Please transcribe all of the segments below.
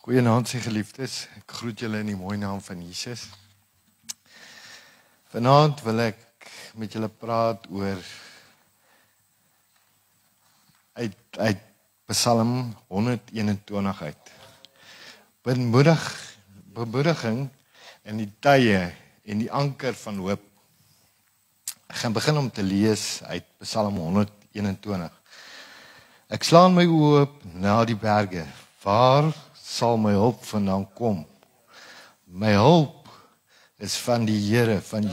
Goeienaand, sy geliefdes. Ek groet julle in die mooi naam van Jesus. Vanaand wil ek met julle praat oor uit Psalm 121 uit. Bemoediging in die tye en die anker van hoop. Ek gaan begin om te lees uit Psalm 121. Ek slaan my oë op na die berge. Waar sal my hulp vandaan kom? My hulp is van die Here, van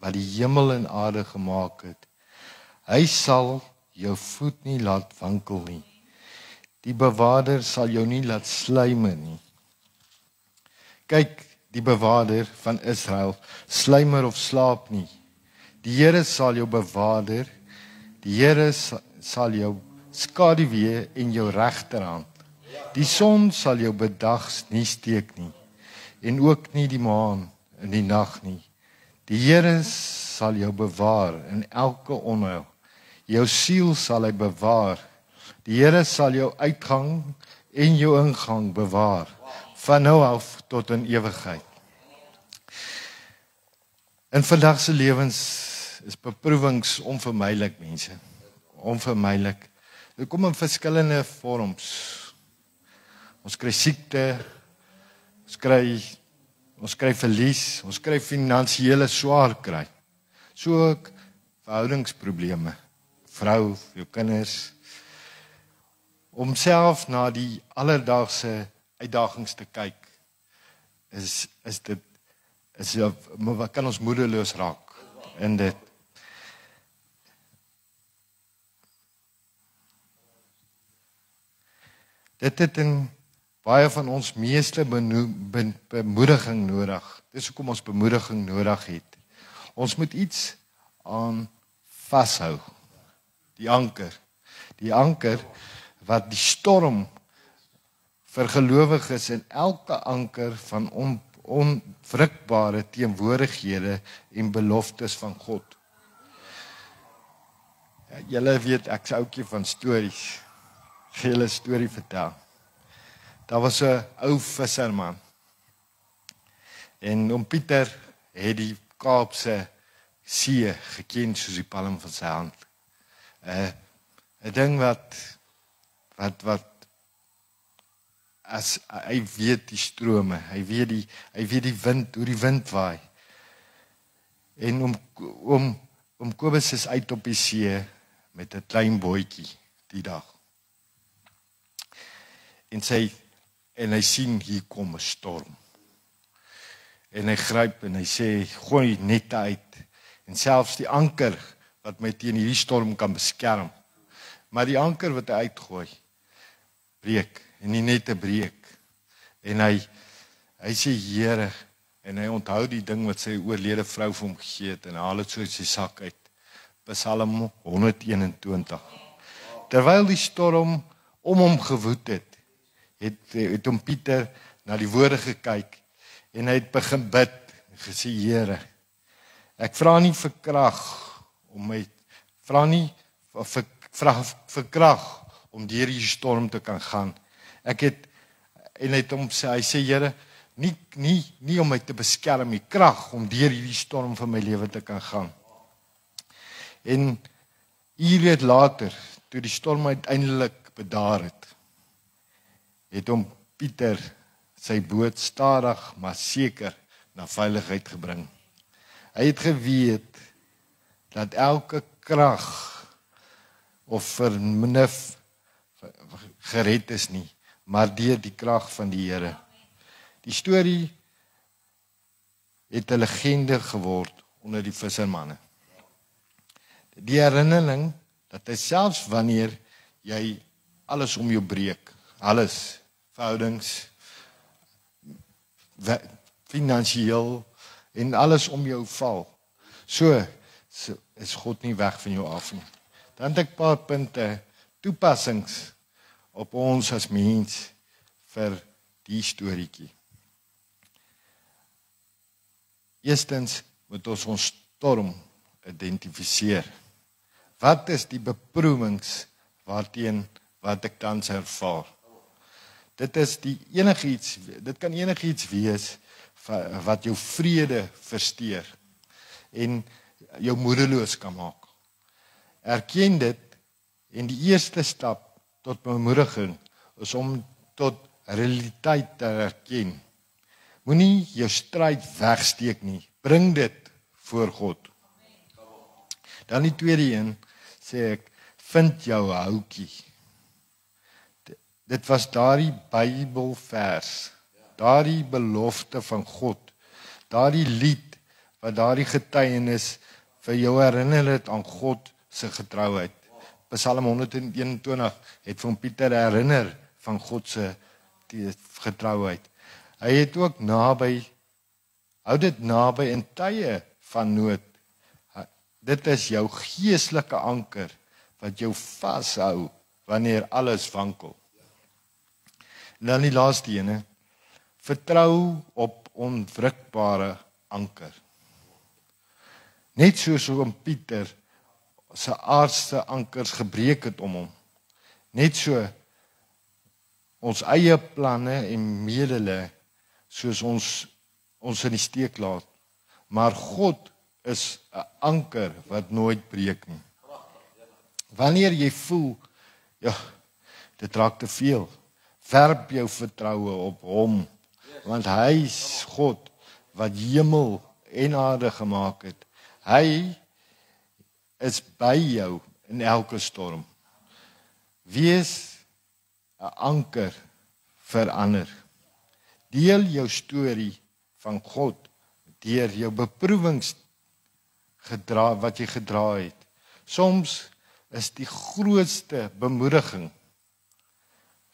wat die hemel en aarde gemaak het. Hy sal jou voet nie laat wankel nie. Die bewaarder sal jou nie laat sluimer nie. Kyk, die bewaarder van Israel sluimer of slaap nie. Die Here sal jou bewaarder. Die Here sal jou skaduwee en jou regterhand. Die son sal jou bedags nie steek nie, en ook nie die maan in die nag nie. Die Here sal jou bewaar in elke onheil. Jou siel sal hy bewaar. Die Here sal jou uitgang en jou ingang bewaar, van nou af tot in ewigheid. In vandag se lewens is beproewings onvermydelik, mense. Onvermydelik. Dit kom in verskillende vorms. Ons kry siekte, ons kry verlies, ons kry finansiële swaar kry. So ook verhoudingsprobleme, vrou, jou kinders. Om self na die alledaagse uitdagings te kyk, kan ons moedeloos raak in dit. Dit het in baie van ons meeste bemoediging nodig. Dis hoekom ons bemoediging nodig het. Ons moet iets aan vashou. Die anker. Die anker wat die storm vir gelowiges en elke anker van onwrikbare teenwoordighede en beloftes van God. Ja, julle weet, ek's ouetjie van stories. Ek gaan julle 'n storie vertel. Daar was 'n ou visserman. En oom Pieter het die Kaapse see geken soos die palm van sy hand. 'n ding wat as hy weet die strome, hy weet die wind, hoe die wind waai. En oom Kobus is uit op die see met 'n klein bootjie die dag. En hy sien hier kom 'n storm. En hy gryp en hy sê, gooi nette uit. En selfs die anker wat my teen hierdie storm kan beskerm. Maar die anker wat hy uitgooi, breek. En die nette breek. En hy sê, Here, en hy onthou die ding wat sy oorlede vrou vir hom gegee het, en haal dit so uit sy sak uit. Psalm 121. Terwyl die storm om hom gewoed het hom Pieter na die woorde gekyk en hy het begin bid en gesê, Here, ek vra nie vir krag vir krag om deur hierdie storm te kan gaan. Hy sê, Here, nie om my te beskerm, die krag om deur hierdie storm van my lewe te kan gaan. En ure later, toe die storm uiteindelik bedaar het hom Pieter sy boot stadig maar seker na veiligheid gebring. Hy het geweet dat elke krag of vernuf gered is nie, maar deur die krag van die Here. Die storie het 'n legende geword onder die vissermanne. Die herinnering dat hy selfs wanneer jy alles om jou breek, alles, verhoudings, finansiëel en alles om jou val. So is God nie weg van jou af nie. Dan het ek 'n paar punte, toepassings op ons as mens vir die storieetjie. Eerstens moet ons storm identifiseer. Wat is die beproewings waarteen wat ek tans ervaar? Dit kan enigiets wees wat jou vrede versteur en jou moedeloos kan maak. Erken dit en die eerste stap tot bemoediging is om tot realiteit te erken. Moenie jou stryd wegsteek nie. Bring dit voor God. Dan die tweede een sê ek, vind jou houtjie. Dit was daardie Bybelvers, daardie belofte van God, daardie lied wat daardie getuienis vir jou herinner het aan God se getrouheid. Psalm 121 het van Pieter herinner van God se getrouheid. Hy het ook hou dit naby in tye van nood. Dit is jou geestelike anker wat jou vashou wanneer alles wankel. En dan die laaste ene, vertrou op onwrikbare anker. Net soos om Pieter se aardse ankers gebreek het om hom. Net so ons eie planne en middele soos ons in die steek laat. Maar God is 'n anker wat nooit breek nie. Wanneer jy voel, ja, dit raak te veel, werp jou vertroue op hom, want hy is God wat hemel en aarde gemaak het. Hy is by jou in elke storm. Wees 'n anker vir ander. Deel jou storie van God deur jou beproewings wat jy gedra het. Soms is die grootste bemoediging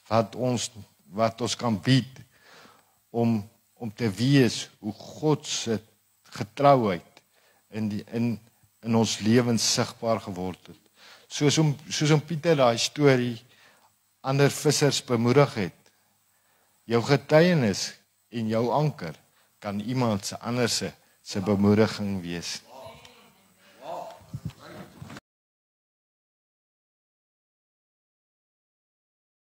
wat ons kan bied om te wees hoe God se getrouheid in ons lewens sigbaar geword het. Soos om Pieter daai storie ander vissers bemoedig het. Jou getuienis en jou anker kan iemand se bemoediging wees.